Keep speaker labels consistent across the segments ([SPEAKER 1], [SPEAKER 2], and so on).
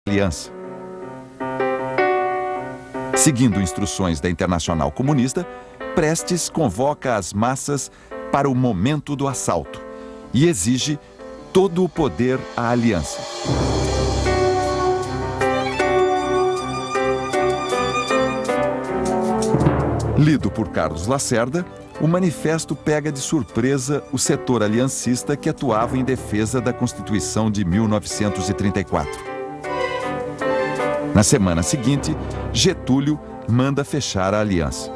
[SPEAKER 1] aliança. Seguindo instruções da Internacional Comunista, Prestes convoca as massas para o momento do assalto e exige todo o poder à aliança. Lido por Carlos Lacerda, o manifesto pega de surpresa o setor aliancista que atuava em defesa da Constituição de 1934. Na semana seguinte, Getúlio manda fechar a aliança.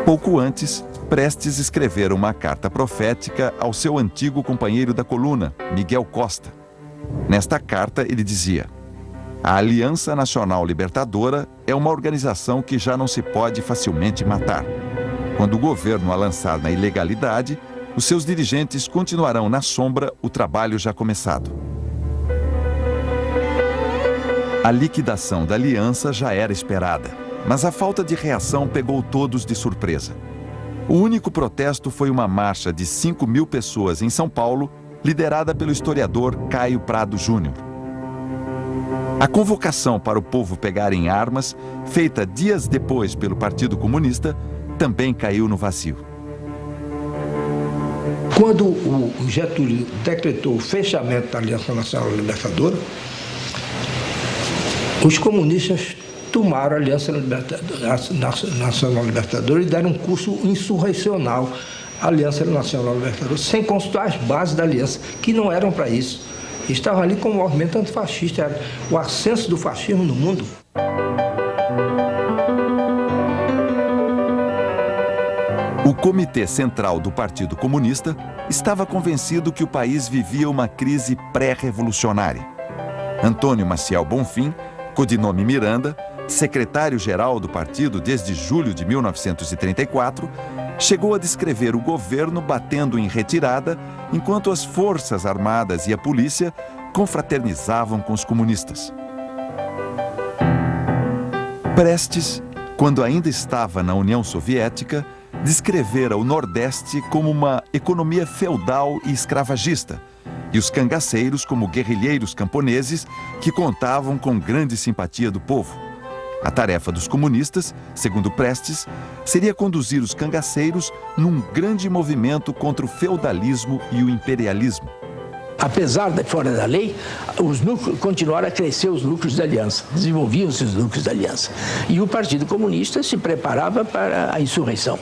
[SPEAKER 1] Pouco antes, Prestes escrevera uma carta profética ao seu antigo companheiro da coluna, Miguel Costa. Nesta carta, ele dizia: "A Aliança Nacional Libertadora é uma organização que já não se pode facilmente matar. Quando o governo a lançar na ilegalidade, os seus dirigentes continuarão na sombra o trabalho já começado." A liquidação da aliança já era esperada, mas a falta de reação pegou todos de surpresa. O único protesto foi uma marcha de 5.000 pessoas em São Paulo, liderada pelo historiador Caio Prado Júnior. A convocação para o povo pegar em armas, feita dias depois pelo Partido Comunista, também caiu no vazio.
[SPEAKER 2] Quando o Getúlio decretou o fechamento da Aliança Nacional Libertadora, os comunistas tomaram a Aliança Nacional Libertadora e deram um curso insurrecional à Aliança Nacional Libertadora, sem consultar as bases da aliança, que não eram para isso. Estavam ali como um movimento antifascista, era o ascenso do fascismo no mundo.
[SPEAKER 1] O Comitê Central do Partido Comunista estava convencido que o país vivia uma crise pré-revolucionária. Antônio Maciel Bonfim, codinome Miranda, secretário-geral do partido desde julho de 1934, chegou a descrever o governo batendo em retirada enquanto as forças armadas e a polícia confraternizavam com os comunistas. Prestes, quando ainda estava na União Soviética, descrevera o Nordeste como uma economia feudal e escravagista, e os cangaceiros como guerrilheiros camponeses que contavam com grande simpatia do povo. A tarefa dos comunistas, segundo Prestes, seria conduzir os cangaceiros num grande movimento contra o feudalismo e o imperialismo.
[SPEAKER 3] Apesar de fora da lei, os núcleos continuaram a crescer, os núcleos da aliança, desenvolviam-se os núcleos da aliança. E o Partido Comunista se preparava para a insurreição.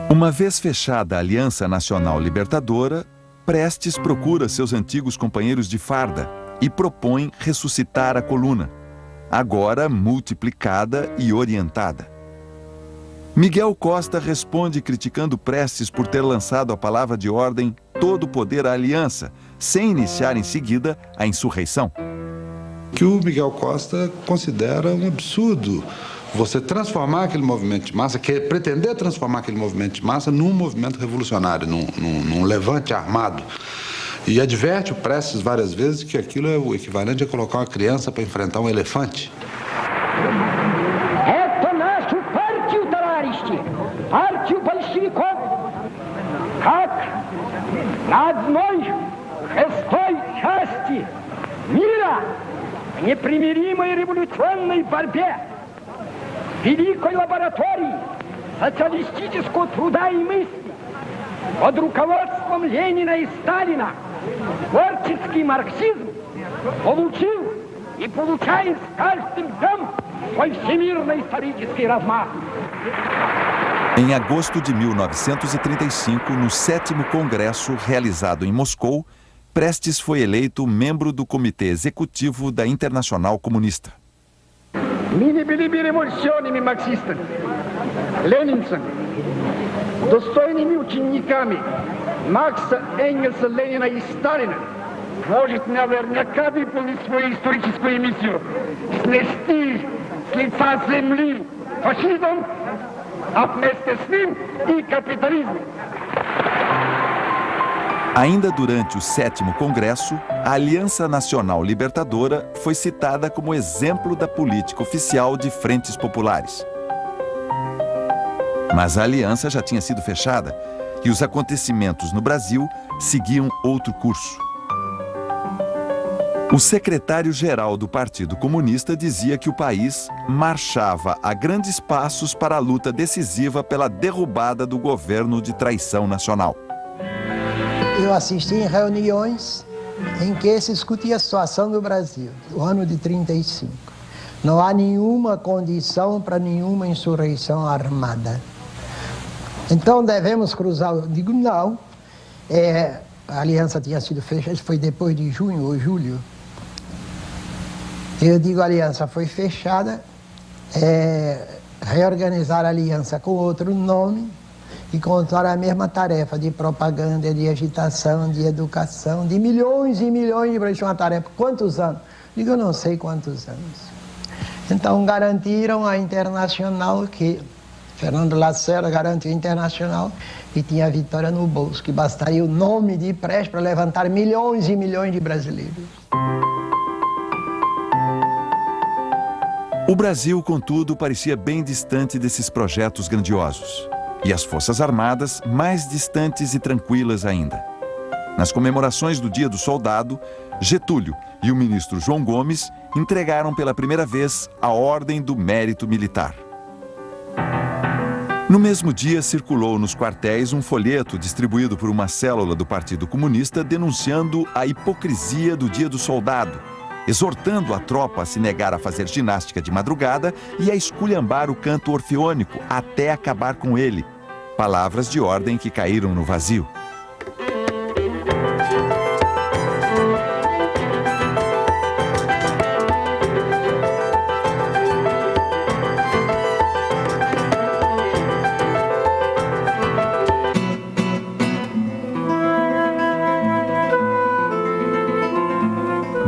[SPEAKER 1] Uma vez fechada a Aliança Nacional Libertadora, Prestes procura seus antigos companheiros de farda e propõe ressuscitar a coluna, agora multiplicada e orientada. Miguel Costa responde criticando Prestes por ter lançado a palavra de ordem "todo o poder à aliança", sem iniciar em seguida a insurreição.
[SPEAKER 4] Que o Miguel Costa considera um absurdo você transformar aquele movimento de massa, pretender transformar aquele movimento de massa num movimento revolucionário, num levante armado. E adverte o Prestes várias vezes que aquilo é o equivalente a colocar uma criança para enfrentar um elefante.
[SPEAKER 5] Это нашу партию, товарищи, партию большевиков, как на одной шестой части мира в непримиримой революционной борьбе, великой лаборатории социалистического труда и мысли под руководством Ленина и Сталина творческий марксизм получил и получает с каждым днем свой всемирно-исторический размах.
[SPEAKER 1] Em agosto de 1935, no 7º Congresso realizado em Moscou, Prestes foi eleito membro do Comitê Executivo da Internacional Comunista.
[SPEAKER 5] Мы не были бы революционными марксистами, ленинцами, достойными учениками Маркса, Энгельса, Ленина и Сталина. Может, наверняка выполнить свою историческую миссию, снести с лица земли фашизм, а вместе с ним и капитализм.
[SPEAKER 1] Ainda durante o 7º Congresso, a Aliança Nacional Libertadora foi citada como exemplo da política oficial de frentes populares. Mas a aliança já tinha sido fechada e os acontecimentos no Brasil seguiam outro curso. O secretário-geral do Partido Comunista dizia que o país marchava a grandes passos para a luta decisiva pela derrubada do governo de traição nacional.
[SPEAKER 6] Eu assisti em reuniões em que se discutia a situação do Brasil, o ano de 35. Não há nenhuma condição para nenhuma insurreição armada. Então devemos cruzar. Eu digo, não. A aliança tinha sido fechada, foi depois de junho ou julho. Eu digo, a aliança foi fechada, reorganizar a aliança com outro nome e contar a mesma tarefa de propaganda, de agitação, de educação, de milhões e milhões de brasileiros. Uma tarefa, quantos anos? Digo, eu não sei quantos anos. Então garantiram a Internacional, que Fernando Lacerda garantiu a Internacional e tinha a vitória no bolso, que bastaria o nome de Prestes para levantar milhões e milhões de brasileiros.
[SPEAKER 1] O Brasil, contudo, parecia bem distante desses projetos grandiosos. E as Forças Armadas mais distantes e tranquilas ainda. Nas comemorações do Dia do Soldado, Getúlio e o ministro João Gomes entregaram pela primeira vez a Ordem do Mérito Militar. No mesmo dia, circulou nos quartéis um folheto distribuído por uma célula do Partido Comunista denunciando a hipocrisia do Dia do Soldado, exortando a tropa a se negar a fazer ginástica de madrugada e a esculhambar o canto orfeônico até acabar com ele. Palavras de ordem que caíram no vazio.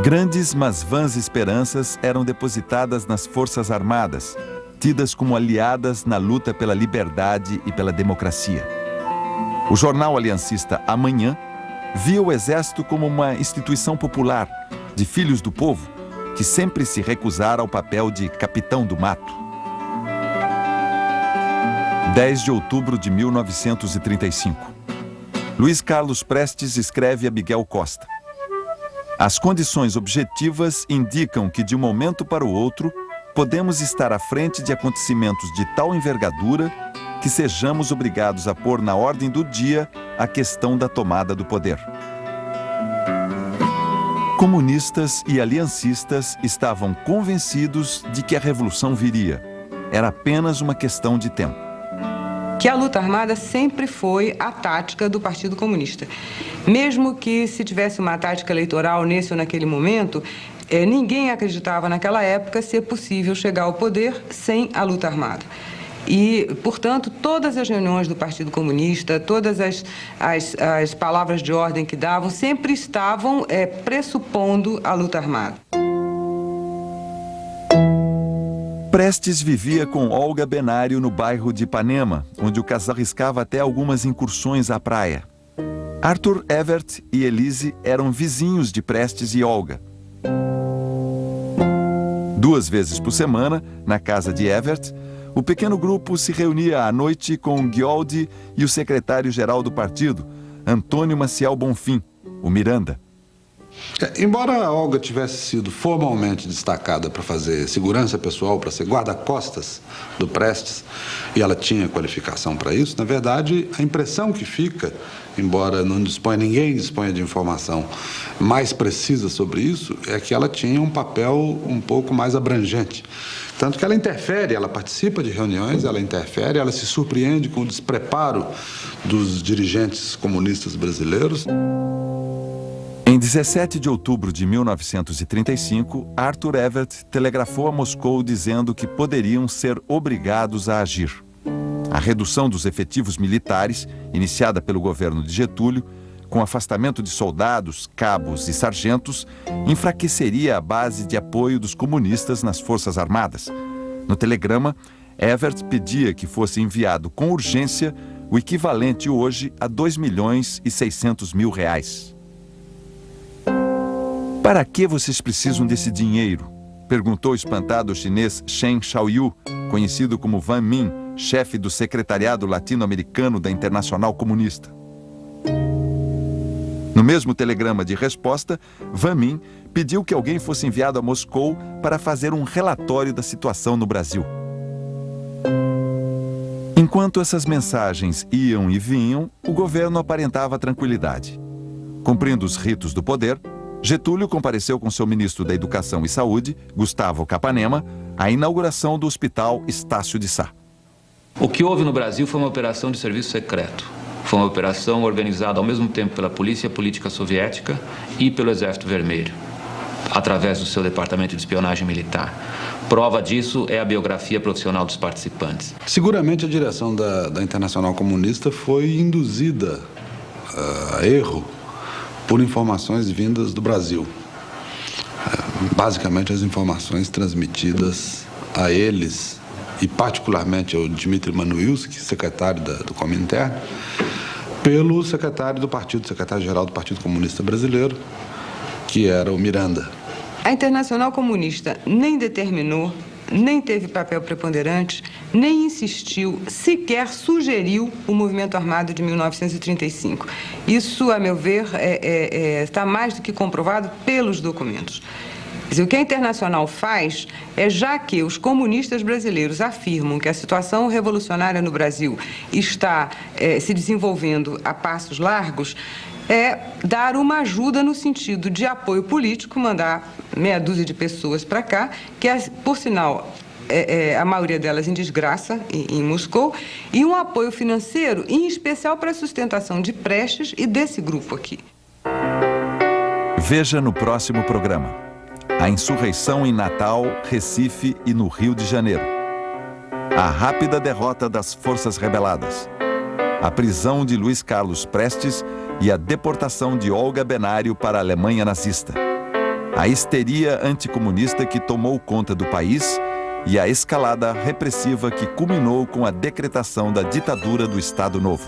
[SPEAKER 1] Grandes, mas vãs esperanças eram depositadas nas Forças Armadas, tidas como aliadas na luta pela liberdade e pela democracia. O jornal aliancista Amanhã via o Exército como uma instituição popular, de filhos do povo, que sempre se recusara ao papel de capitão do mato. 10 de outubro de 1935. Luiz Carlos Prestes escreve a Miguel Costa. As condições objetivas indicam que, de um momento para o outro, podemos estar à frente de acontecimentos de tal envergadura que sejamos obrigados a pôr na ordem do dia a questão da tomada do poder. Comunistas e aliancistas estavam convencidos de que a revolução viria. Era apenas uma questão de tempo.
[SPEAKER 7] Que a luta armada sempre foi a tática do Partido Comunista. Mesmo que se tivesse uma tática eleitoral nesse ou naquele momento, ninguém acreditava naquela época ser possível chegar ao poder sem a luta armada. E, portanto, todas as reuniões do Partido Comunista, todas as palavras de ordem que davam, sempre estavam pressupondo a luta armada.
[SPEAKER 1] Prestes vivia com Olga Benário no bairro de Ipanema, onde o casal arriscava até algumas incursões à praia. Arthur Evert e Elise eram vizinhos de Prestes e Olga. 2 vezes por semana, na casa de Evert, o pequeno grupo se reunia à noite com Guioldi e o secretário-geral do partido, Antônio Maciel Bonfim, o Miranda.
[SPEAKER 4] Embora a Olga tivesse sido formalmente destacada para fazer segurança pessoal, para ser guarda-costas do Prestes, e ela tinha qualificação para isso, na verdade, a impressão que fica, embora ninguém disponha de informação mais precisa sobre isso, é que ela tinha um papel um pouco mais abrangente. Tanto que ela interfere, ela participa de reuniões, ela interfere, ela se surpreende com o despreparo dos dirigentes comunistas brasileiros.
[SPEAKER 1] Em 17 de outubro de 1935, Arthur Evert telegrafou a Moscou dizendo que poderiam ser obrigados a agir. A redução dos efetivos militares, iniciada pelo governo de Getúlio, com afastamento de soldados, cabos e sargentos, enfraqueceria a base de apoio dos comunistas nas Forças Armadas. No telegrama, Evert pedia que fosse enviado com urgência o equivalente hoje a R$2.600.000. Para que vocês precisam desse dinheiro? Perguntou espantado o chinês Shen Xiaoyu, conhecido como Van Min, chefe do secretariado latino-americano da Internacional Comunista. No mesmo telegrama de resposta, Van Min pediu que alguém fosse enviado a Moscou para fazer um relatório da situação no Brasil. Enquanto essas mensagens iam e vinham, o governo aparentava tranquilidade. Cumprindo os ritos do poder, Getúlio compareceu com seu ministro da Educação e Saúde, Gustavo Capanema, à inauguração do Hospital Estácio de Sá.
[SPEAKER 8] O que houve no Brasil foi uma operação de serviço secreto. Foi uma operação organizada ao mesmo tempo pela Polícia Política Soviética e pelo Exército Vermelho, através do seu Departamento de Espionagem Militar. Prova disso é a biografia profissional dos participantes.
[SPEAKER 4] Seguramente a direção da Internacional Comunista foi induzida a erro por informações vindas do Brasil. Basicamente as informações transmitidas a eles, e particularmente ao Dmitry Manuilsky, secretário do Comintern, pelo secretário do partido, secretário-geral do Partido Comunista Brasileiro, que era o Miranda.
[SPEAKER 7] A Internacional Comunista nem determinou, nem teve papel preponderante, nem insistiu, sequer sugeriu o movimento armado de 1935. Isso, a meu ver, está mais do que comprovado pelos documentos. Quer dizer, o que a Internacional faz é, já que os comunistas brasileiros afirmam que a situação revolucionária no Brasil está se desenvolvendo a passos largos, é dar uma ajuda no sentido de apoio político, mandar meia dúzia de pessoas para cá, que, por sinal, a maioria delas em desgraça, em Moscou, e um apoio financeiro, em especial para a sustentação de Prestes e desse grupo aqui.
[SPEAKER 1] Veja no próximo programa. A insurreição em Natal, Recife e no Rio de Janeiro. A rápida derrota das forças rebeladas. A prisão de Luiz Carlos Prestes e a deportação de Olga Benário para a Alemanha nazista. A histeria anticomunista que tomou conta do país e a escalada repressiva que culminou com a decretação da ditadura do Estado Novo.